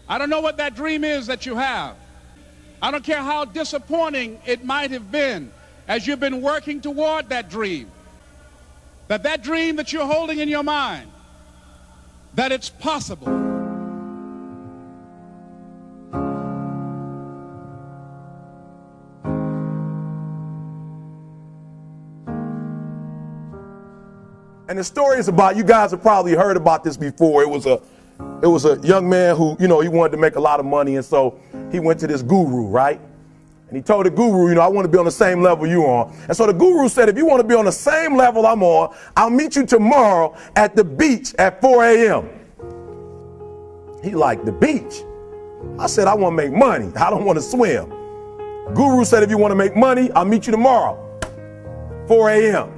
I don't know what that dream is that you have. I don't care how disappointing it might have been as you've been working toward that dream. That dream that you're holding in your mind, that it's possible. And the story is about, you guys have probably heard about this before. It was a young man who, he wanted to make a lot of money, and so he went to this guru, right? And he told the guru, I want to be on the same level you're on. And so the guru said, if you want to be on the same level I'm on, I'll meet you tomorrow at the beach at 4 a.m. He liked the beach. I said, I want to make money. I don't want to swim. Guru said, if you want to make money, I'll meet you tomorrow, 4 a.m.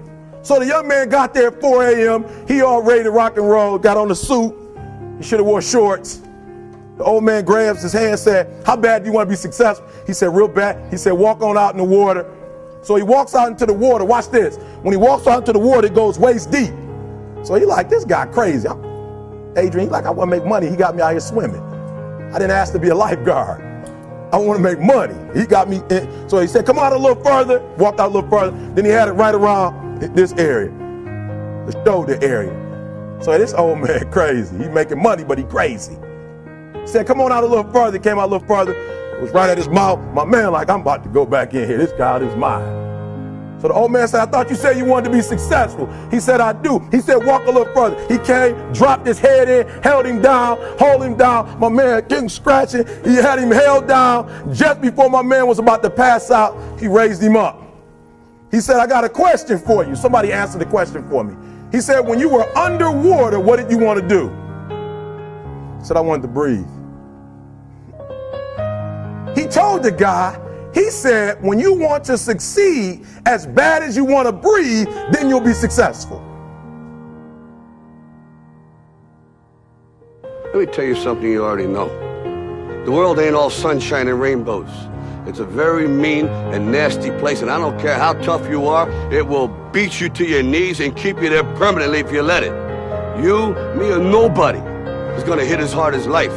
So the young man got there at 4 a.m. He all ready to rock and roll, got on the suit. He should have wore shorts. The old man grabs his hand and said, how bad do you want to be successful? He said, real bad. He said, walk on out in the water. So he walks out into the water. Watch this. When he walks out into the water, it goes waist deep. So he like, this guy crazy. Adrian, he like, I want to make money. He got me out here swimming. I didn't ask to be a lifeguard. I want to make money. He got me in. So he said, come out a little further. Walked out a little further. Then he had it right around this area, the shoulder area. So this old man crazy. He making money, but he crazy. He said, come on out a little further. Came out a little further. It was right at his mouth. My man like, I'm about to go back in here. This guy is mine. So the old man said, I thought you said you wanted to be successful. He said, I do. He said, walk a little further. He came, dropped his head in, held him down, hold him down. My man getting scratching. He had him held down. Just before my man was about to pass out, he raised him up. He said, I got a question for you. Somebody answer the question for me. He said, when you were underwater, what did you want to do? He said, I wanted to breathe. He told the guy, he said, when you want to succeed as bad as you want to breathe, then you'll be successful. Let me tell you something you already know. The world ain't all sunshine and rainbows. It's a very mean and nasty place, and I don't care how tough you are, it will beat you to your knees and keep you there permanently if you let it. You, me, or nobody is gonna hit as hard as life.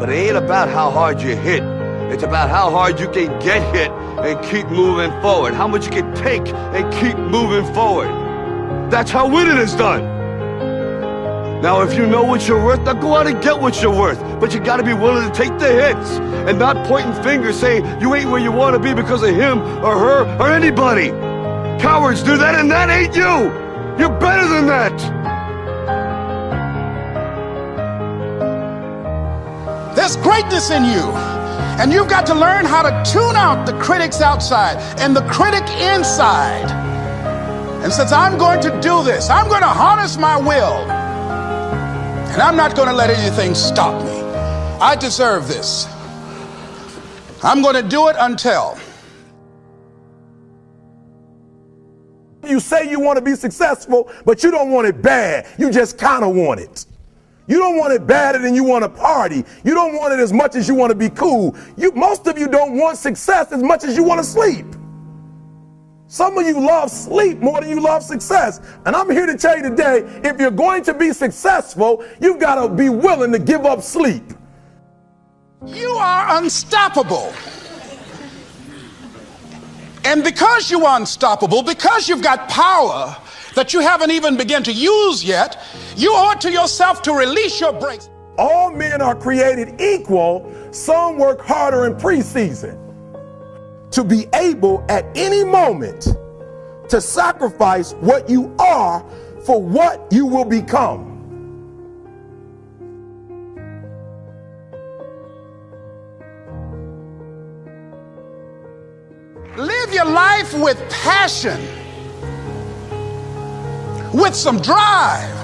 But it ain't about how hard you hit. It's about how hard you can get hit and keep moving forward. How much you can take and keep moving forward. That's how winning is done. Now, if you know what you're worth, now go out and get what you're worth. But you gotta be willing to take the hits and not pointing fingers saying you ain't where you wanna be because of him or her or anybody. Cowards do that, and that ain't you. You're better than that. There's greatness in you. And you've got to learn how to tune out the critics outside and the critic inside. And since I'm going to do this, I'm going to harness my will. And I'm not going to let anything stop me. I deserve this. I'm going to do it until. You say you want to be successful, but you don't want it bad. You just kind of want it. You don't want it badder than you want to party. You don't want it as much as you want to be cool. Most of you don't want success as much as you want to sleep. Some of you love sleep more than you love success. And I'm here to tell you today, if you're going to be successful, you've got to be willing to give up sleep. You are unstoppable. And because you are unstoppable, because you've got power that you haven't even begun to use yet, you owe it to yourself to release your brakes. All men are created equal. Some work harder in preseason to be able at any moment to sacrifice what you are for what you will become. Live your life with passion, with some drive.